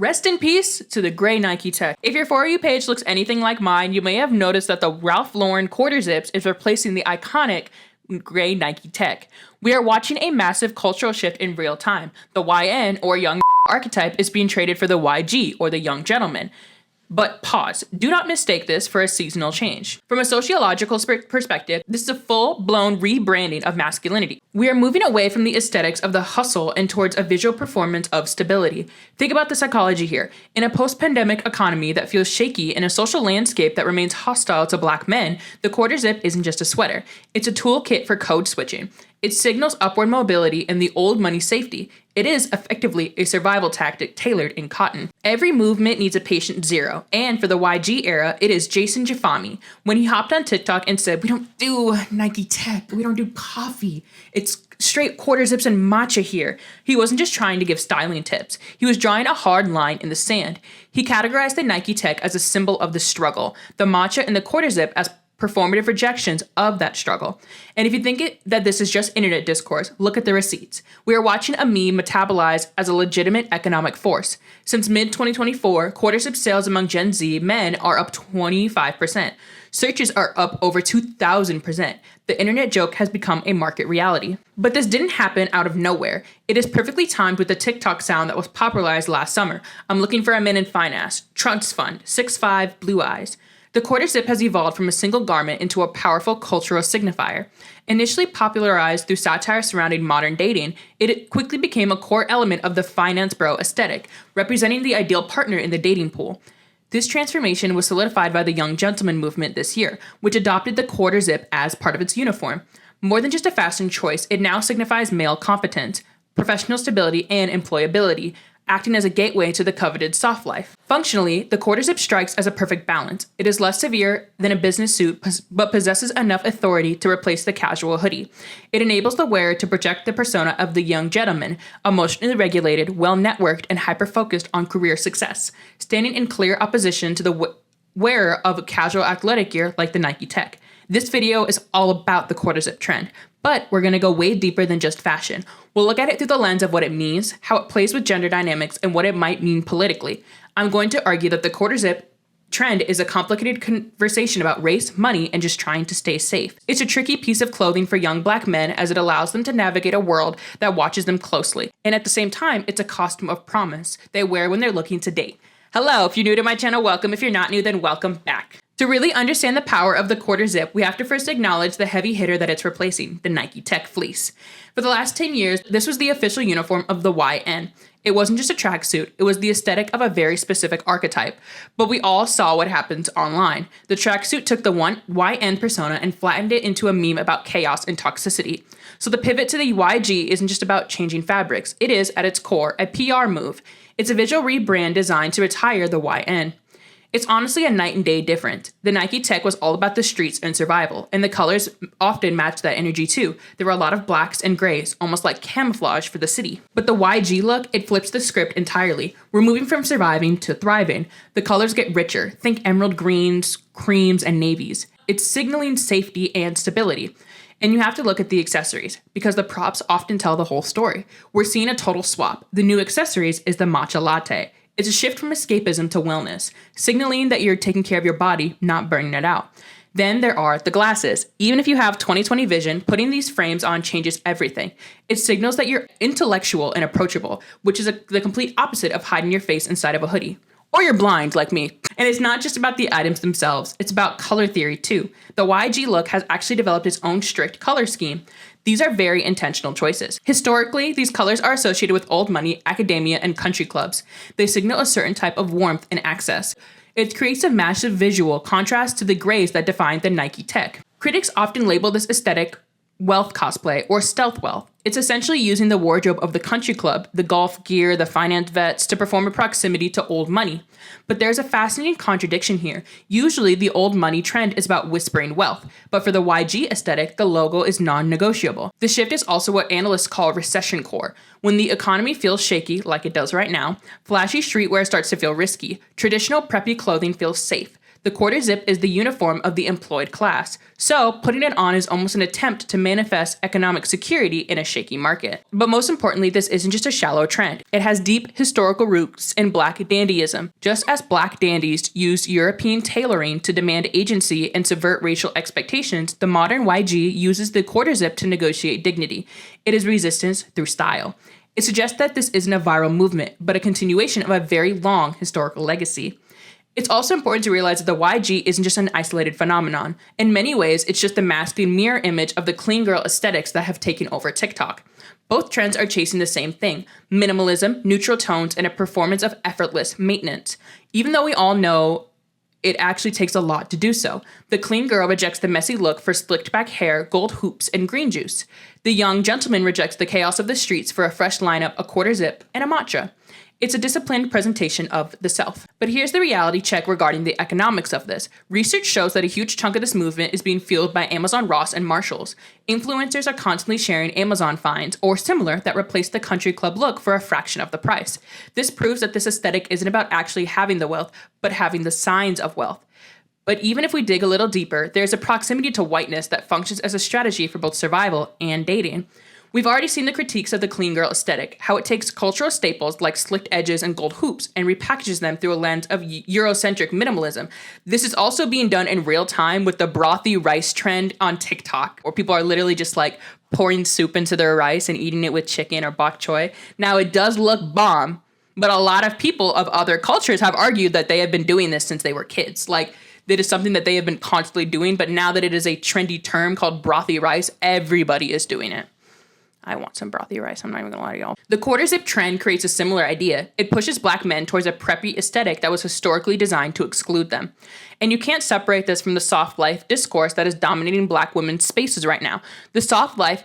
Rest in peace to the gray Nike tech. If your For You page looks anything like mine, you may have noticed that the Ralph Lauren quarter zips is replacing the iconic gray Nike tech. We are watching a massive cultural shift in real time. The YN, or young archetype, is being traded for the YG, or the young gentleman. But pause, do not mistake this for a seasonal change. From a sociological perspective, this is a full-blown rebranding of masculinity. We are moving away from the aesthetics of the hustle and towards a visual performance of stability. Think about the psychology here. In a post-pandemic economy that feels shaky and a social landscape that remains hostile to Black men, the quarter zip isn't just a sweater. It's a toolkit for code switching. It signals upward mobility and the old money safety. It is effectively a survival tactic tailored in cotton. Every movement needs a patient zero, and for the YG era, it is Jason Jafami when he hopped on TikTok and said, "We don't do Nike tech, we don't do coffee. It's straight quarter zips and matcha here." He wasn't just trying to give styling tips. He was drawing a hard line in the sand. He categorized the Nike tech as a symbol of the struggle, the matcha and the quarter zip as performative rejections of that struggle. And if you think that this is just internet discourse, look at the receipts. We are watching a meme metabolized as a legitimate economic force. Since mid-2024, quarter zip sales among Gen Z men are up 25%. Searches are up over 2,000%. The internet joke has become a market reality. But this didn't happen out of nowhere. It is perfectly timed with the TikTok sound that was popularized last summer. "I'm looking for a man in finance," "Trunks Fund," 6'5", "Blue Eyes." The quarter zip has evolved from a single garment into a powerful cultural signifier. Initially popularized through satire surrounding modern dating, it quickly became a core element of the finance bro aesthetic, representing the ideal partner in the dating pool. This transformation was solidified by the Young Gentleman movement this year, which adopted the quarter zip as part of its uniform. More than just a fashion choice, it now signifies male competence, professional stability, and employability, acting as a gateway to the coveted soft life. Functionally, the quarter zip strikes as a perfect balance. It is less severe than a business suit, but possesses enough authority to replace the casual hoodie. It enables the wearer to project the persona of the young gentleman, emotionally regulated, well-networked, and hyper-focused on career success, standing in clear opposition to the wearer of casual athletic gear like the Nike tech. This video is all about the quarter zip trend, but we're going to go way deeper than just fashion. We'll look at it through the lens of what it means, how it plays with gender dynamics, and what it might mean politically. I'm going to argue that the quarter zip trend is a complicated conversation about race, money, and just trying to stay safe. It's a tricky piece of clothing for young Black men as it allows them to navigate a world that watches them closely. And at the same time, it's a costume of promise they wear when they're looking to date. Hello, if you're new to my channel, welcome. If you're not new, then welcome back. To really understand the power of the quarter zip, we have to first acknowledge the heavy hitter that it's replacing, the Nike Tech fleece. For the last 10 years, this was the official uniform of the YN. It wasn't just a tracksuit, it was the aesthetic of a very specific archetype. But we all saw what happened online. The tracksuit took the YN persona and flattened it into a meme about chaos and toxicity. So the pivot to the YG isn't just about changing fabrics, it is, at its core, a PR move. It's a visual rebrand designed to retire the YN. It's honestly a night and day difference. The Nike tech was all about the streets and survival, and the colors often matched that energy too. There were a lot of blacks and grays, almost like camouflage for the city. But the YG look, it flips the script entirely. We're moving from surviving to thriving. The colors get richer. Think emerald greens, creams, and navies. It's signaling safety and stability. And you have to look at the accessories, because the props often tell the whole story. We're seeing a total swap. The new accessories is the matcha latte. It's a shift from escapism to wellness, signaling that you're taking care of your body, not burning it out. Then there are the glasses. Even if you have 20/20 vision, putting these frames on changes everything. It signals that you're intellectual and approachable, which is the complete opposite of hiding your face inside of a hoodie. Or you're blind like me. And it's not just about the items themselves, it's about color theory too. The YG look has actually developed its own strict color scheme. These are very intentional choices. Historically, these colors are associated with old money, academia, and country clubs. They signal a certain type of warmth and access. It creates a massive visual contrast to the grays that define the Nike tech. Critics often label this aesthetic wealth cosplay or stealth wealth. It's essentially using the wardrobe of the country club, the golf gear, the finance vets to perform a proximity to old money. But there's a fascinating contradiction here. Usually the old money trend is about whispering wealth, but for the YG aesthetic, the logo is non-negotiable. The shift is also what analysts call recession core. When the economy feels shaky, like it does right now, flashy streetwear starts to feel risky. Traditional preppy clothing feels safe. The quarter zip is the uniform of the employed class, so putting it on is almost an attempt to manifest economic security in a shaky market. But most importantly, this isn't just a shallow trend. It has deep historical roots in Black dandyism. Just as Black dandies used European tailoring to demand agency and subvert racial expectations, the modern YG uses the quarter zip to negotiate dignity. It is resistance through style. It suggests that this isn't a viral movement, but a continuation of a very long historical legacy. It's also important to realize that the YG isn't just an isolated phenomenon. In many ways, it's just the masculine mirror image of the clean girl aesthetics that have taken over TikTok. Both trends are chasing the same thing: minimalism, neutral tones, and a performance of effortless maintenance. Even though we all know it actually takes a lot to do so. The clean girl rejects the messy look for slicked back hair, gold hoops, and green juice. The young gentleman rejects the chaos of the streets for a fresh lineup, a quarter zip, and a matcha. It's a disciplined presentation of the self. But here's the reality check regarding the economics of this. Research shows that a huge chunk of this movement is being fueled by Amazon Ross and Marshalls. Influencers are constantly sharing Amazon finds or similar that replace the country club look for a fraction of the price. This proves that this aesthetic isn't about actually having the wealth, but having the signs of wealth. But even if we dig a little deeper, there's a proximity to whiteness that functions as a strategy for both survival and dating. We've already seen the critiques of the clean girl aesthetic, how it takes cultural staples like slicked edges and gold hoops and repackages them through a lens of Eurocentric minimalism. This is also being done in real time with the brothy rice trend on TikTok, where people are literally just like pouring soup into their rice and eating it with chicken or bok choy. Now, it does look bomb, but a lot of people of other cultures have argued that they have been doing this since they were kids. Like, that is something that they have been constantly doing, but now that it is a trendy term called brothy rice, everybody is doing it. I want some brothy rice, I'm not even gonna lie to y'all. The quarter zip trend creates a similar idea. It pushes Black men towards a preppy aesthetic that was historically designed to exclude them. And you can't separate this from the soft life discourse that is dominating Black women's spaces right now. The soft life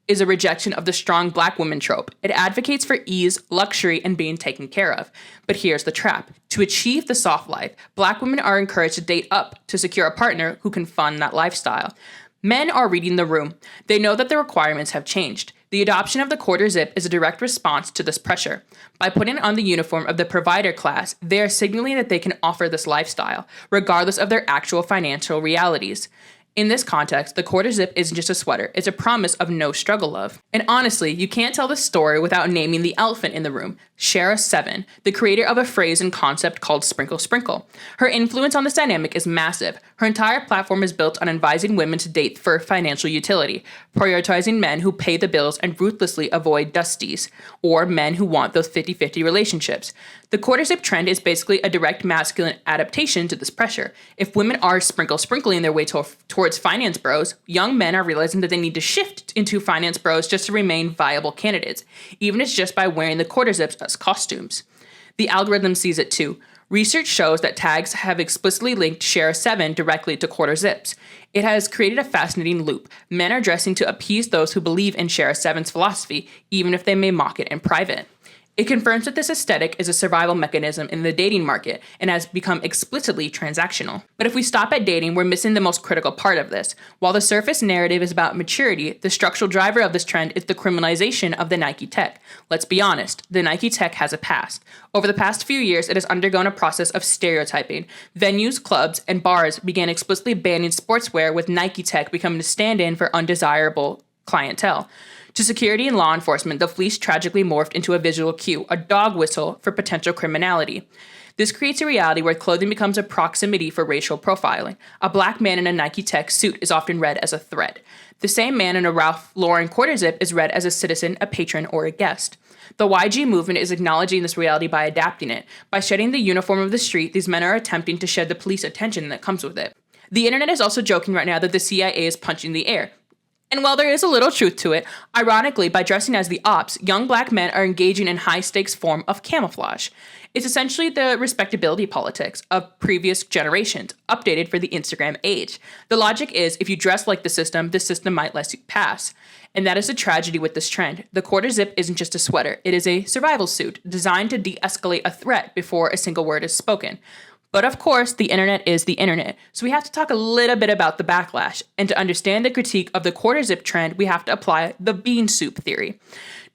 is a rejection of the strong Black woman trope. It advocates for ease, luxury, and being taken care of. But here's the trap. To achieve the soft life, Black women are encouraged to date up to secure a partner who can fund that lifestyle. Men are reading the room. They know that the requirements have changed. The adoption of the quarter zip is a direct response to this pressure. By putting on the uniform of the provider class, they are signaling that they can offer this lifestyle, regardless of their actual financial realities. In this context, the quarter zip isn't just a sweater, it's a promise of no struggle love. And honestly, you can't tell this story without naming the elephant in the room, Shera 7, the creator of a phrase and concept called sprinkle sprinkle. Her influence on this dynamic is massive. Her entire platform is built on advising women to date for financial utility, prioritizing men who pay the bills and ruthlessly avoid dusties, or men who want those 50-50 relationships. The quarter zip trend is basically a direct masculine adaptation to this pressure. If women are sprinkling their way towards finance bros, young men are realizing that they need to shift into finance bros just to remain viable candidates, even if it's just by wearing the quarter zips as costumes. The algorithm sees it too. Research shows that tags have explicitly linked Shera 7 directly to quarter zips. It has created a fascinating loop. Men are dressing to appease those who believe in Shera 7's philosophy, even if they may mock it in private. It confirms that this aesthetic is a survival mechanism in the dating market and has become explicitly transactional. But if we stop at dating, we're missing the most critical part of this. While the surface narrative is about maturity, the structural driver of this trend is the criminalization of the Nike tech. Let's be honest, the Nike tech has a past. Over the past few years, it has undergone a process of stereotyping. Venues, clubs, and bars began explicitly banning sportswear, with Nike tech becoming a stand-in for undesirable clientele. To security and law enforcement, the fleece tragically morphed into a visual cue, a dog whistle for potential criminality. This creates a reality where clothing becomes a proximity for racial profiling. A Black man in a Nike tech suit is often read as a threat. The same man in a Ralph Lauren quarter zip is read as a citizen, a patron, or a guest. The YG movement is acknowledging this reality by adapting it. By shedding the uniform of the street, these men are attempting to shed the police attention that comes with it. The internet is also joking right now that the CIA is punching the air. And while there is a little truth to it, ironically, by dressing as the ops, young Black men are engaging in high-stakes form of camouflage. It's essentially the respectability politics of previous generations, updated for the Instagram age. The logic is, if you dress like the system might let you pass. And that is the tragedy with this trend. The quarter zip isn't just a sweater, it is a survival suit designed to de-escalate a threat before a single word is spoken. But of course, the internet is the internet, so we have to talk a little bit about the backlash. And to understand the critique of the quarter zip trend, we have to apply the bean soup theory.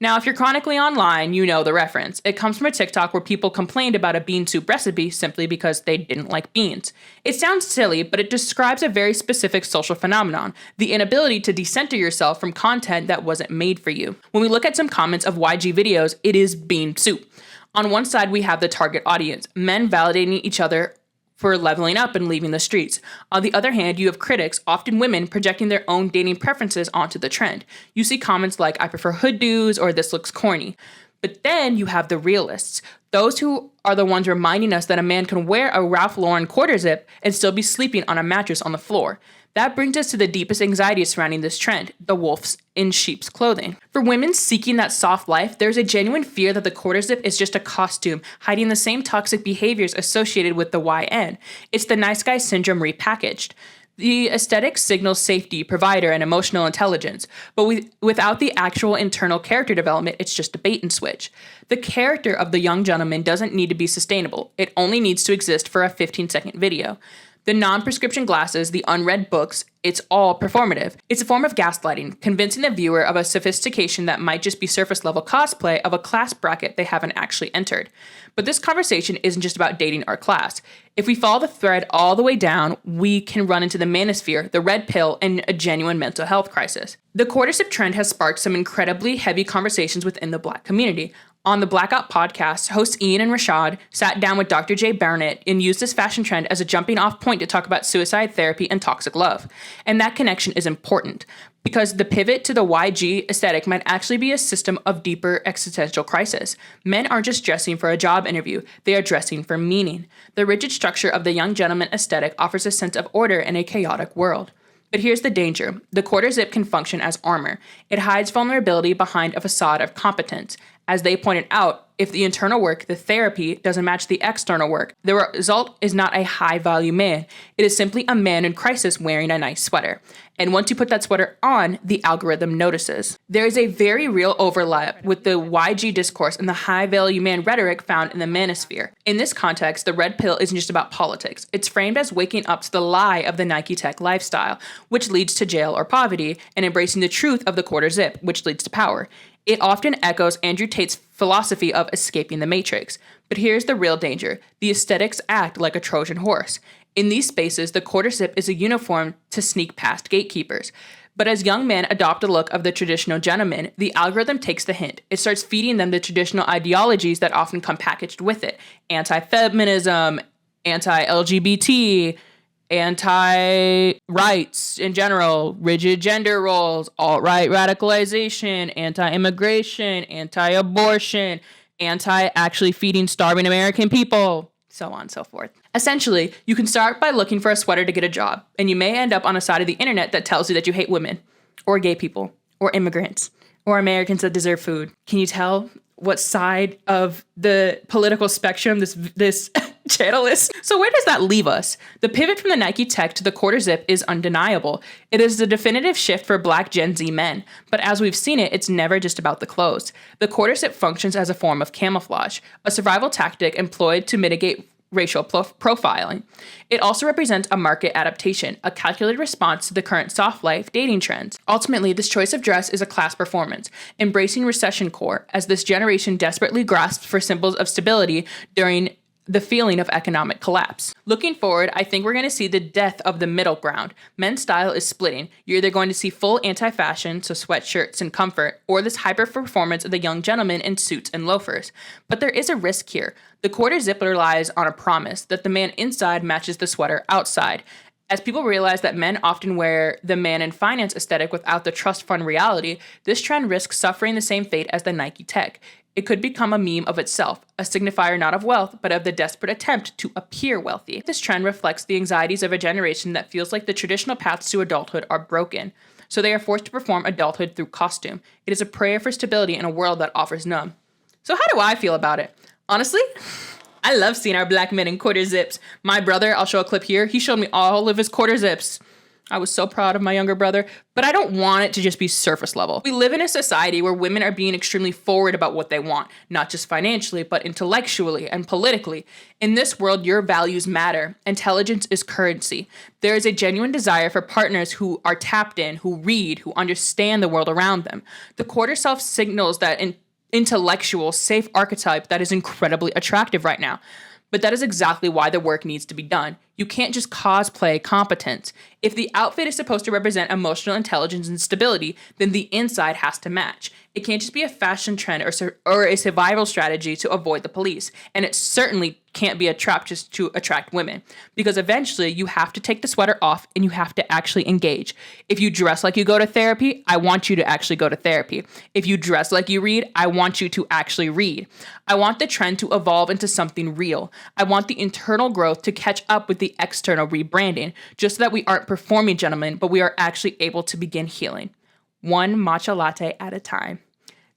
Now, if you're chronically online, you know the reference. It comes from a TikTok where people complained about a bean soup recipe simply because they didn't like beans. It sounds silly, but it describes a very specific social phenomenon, the inability to decenter yourself from content that wasn't made for you. When we look at some comments of YG videos, it is bean soup. On one side, we have the target audience, men validating each other for leveling up and leaving the streets. On the other hand, you have critics, often women, projecting their own dating preferences onto the trend. You see comments like, I prefer hood dudes, or this looks corny. But then you have the realists, those who are the ones reminding us that a man can wear a Ralph Lauren quarter zip and still be sleeping on a mattress on the floor. That brings us to the deepest anxiety surrounding this trend, the wolves in sheep's clothing. For women seeking that soft life, there's a genuine fear that the quarter zip is just a costume, hiding the same toxic behaviors associated with the YN. It's the nice guy syndrome repackaged. The aesthetic signals safety, provider, and emotional intelligence, but without the actual internal character development, it's just a bait and switch. The character of the young gentleman doesn't need to be sustainable. It only needs to exist for a 15-second video. The non-prescription glasses, the unread books, it's all performative. It's a form of gaslighting, convincing the viewer of a sophistication that might just be surface-level cosplay of a class bracket they haven't actually entered. But this conversation isn't just about dating or class. If we follow the thread all the way down, we can run into the manosphere, the red pill, and a genuine mental health crisis. The quarter zip trend has sparked some incredibly heavy conversations within the Black community. On the Blackout podcast, hosts Ian and Rashad sat down with Dr. J. Barnett and used this fashion trend as a jumping off point to talk about suicide therapy and toxic love. And that connection is important because the pivot to the YG aesthetic might actually be a system of deeper existential crisis. Men aren't just dressing for a job interview, they are dressing for meaning. The rigid structure of the young gentleman aesthetic offers a sense of order in a chaotic world. But here's the danger. The quarter zip can function as armor. It hides vulnerability behind a facade of competence. As they pointed out, if the internal work, the therapy, doesn't match the external work, the result is not a high-value man. It is simply a man in crisis wearing a nice sweater. And once you put that sweater on, the algorithm notices. There is a very real overlap with the YG discourse and the high-value man rhetoric found in the manosphere. In this context, the red pill isn't just about politics. It's framed as waking up to the lie of the Nike tech lifestyle, which leads to jail or poverty, and embracing the truth of the quarter zip, which leads to power. It often echoes Andrew Tate's philosophy of escaping the matrix. But here's the real danger. The aesthetics act like a Trojan horse. In these spaces, the quarter zip is a uniform to sneak past gatekeepers. But as young men adopt a look of the traditional gentleman, the algorithm takes the hint. It starts feeding them the traditional ideologies that often come packaged with it. Anti-feminism, anti-LGBT, anti-rights in general, rigid gender roles, alt-right radicalization, anti-immigration, anti-abortion, anti-actually feeding starving American people, so on and so forth. Essentially, you can start by looking for a sweater to get a job, and you may end up on a side of the internet that tells you that you hate women, or gay people, or immigrants, or Americans that deserve food. Can you tell what side of the political spectrum this channel is? So where does that leave us? The pivot from the Nike tech to the quarter zip is undeniable. It is the definitive shift for Black Gen Z men. But as we've seen it, it's never just about the clothes. The quarter zip functions as a form of camouflage, a survival tactic employed to mitigate racial profiling. It also represents a market adaptation, a calculated response to the current soft life dating trends. Ultimately, this choice of dress is a class performance, embracing recession core as this generation desperately grasps for symbols of stability during the feeling of economic collapse. Looking forward, I think we're going to see the death of the middle ground. Men's style is splitting. You're either going to see full anti-fashion, so sweatshirts and comfort, or this hyper-performance of the young gentleman in suits and loafers. But there is a risk here. The quarter zip relies on a promise that the man inside matches the sweater outside. As people realize that men often wear the man in finance aesthetic without the trust fund reality, this trend risks suffering the same fate as the Nike tech. It could become a meme of itself, a signifier not of wealth, but of the desperate attempt to appear wealthy. This trend reflects the anxieties of a generation that feels like the traditional paths to adulthood are broken, so they are forced to perform adulthood through costume. It is a prayer for stability in a world that offers none. So how do I feel about it? Honestly, I love seeing our Black men in quarter zips. My brother, I'll show a clip here, he showed me all of his quarter zips. I was so proud of my younger brother, but I don't want it to just be surface level. We live in a society where women are being extremely forward about what they want, not just financially, but intellectually and politically. In this world, your values matter. Intelligence is currency. There is a genuine desire for partners who are tapped in, who read, who understand the world around them. The quarter self signals that intellectual, safe archetype that is incredibly attractive right now. But that is exactly why the work needs to be done. You can't just cosplay competence. If the outfit is supposed to represent emotional intelligence and stability, then the inside has to match. It can't just be a fashion trend or a survival strategy to avoid the police. And it certainly can't be a trap just to attract women. Because eventually you have to take the sweater off and you have to actually engage. If you dress like you go to therapy, I want you to actually go to therapy. If you dress like you read, I want you to actually read. I want the trend to evolve into something real. I want the internal growth to catch up with the external rebranding, just so that we aren't performing gentlemen, but we are actually able to begin healing. One matcha latte at a time.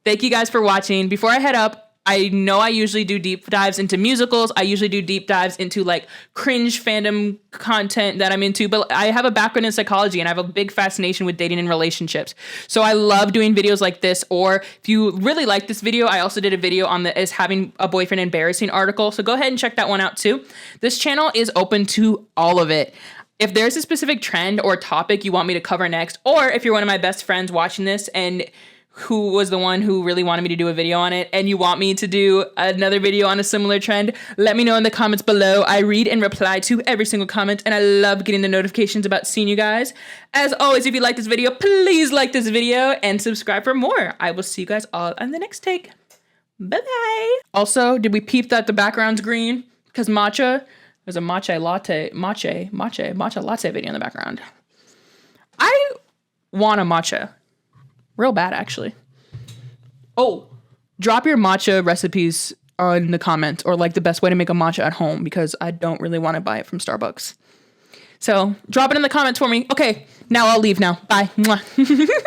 Thank you guys for watching. Before I head up, I know I usually do deep dives into musicals. I usually do deep dives into like cringe fandom content that I'm into, but I have a background in psychology and I have a big fascination with dating and relationships. So I love doing videos like this. Or if you really like this video, I also did a video on the is having a boyfriend embarrassing article. So go ahead and check that one out too. This channel is open to all of it. If there's a specific trend or topic you want me to cover next, or if you're one of my best friends watching this and who was the one who really wanted me to do a video on it, and you want me to do another video on a similar trend, let me know in the comments below. I read and reply to every single comment, and I love getting the notifications about seeing you guys. As always, if you like this video, please like this video and subscribe for more. I will see you guys all on the next take. Bye-bye. Also, did we peep that the background's green? Because there's a matcha latte video in the background. I want a matcha. Real bad, actually. Oh, drop your matcha recipes in the comments, or like the best way to make a matcha at home, because I don't really want to buy it from Starbucks. So drop it in the comments for me. Okay, now I'll leave now. Bye. Mwah.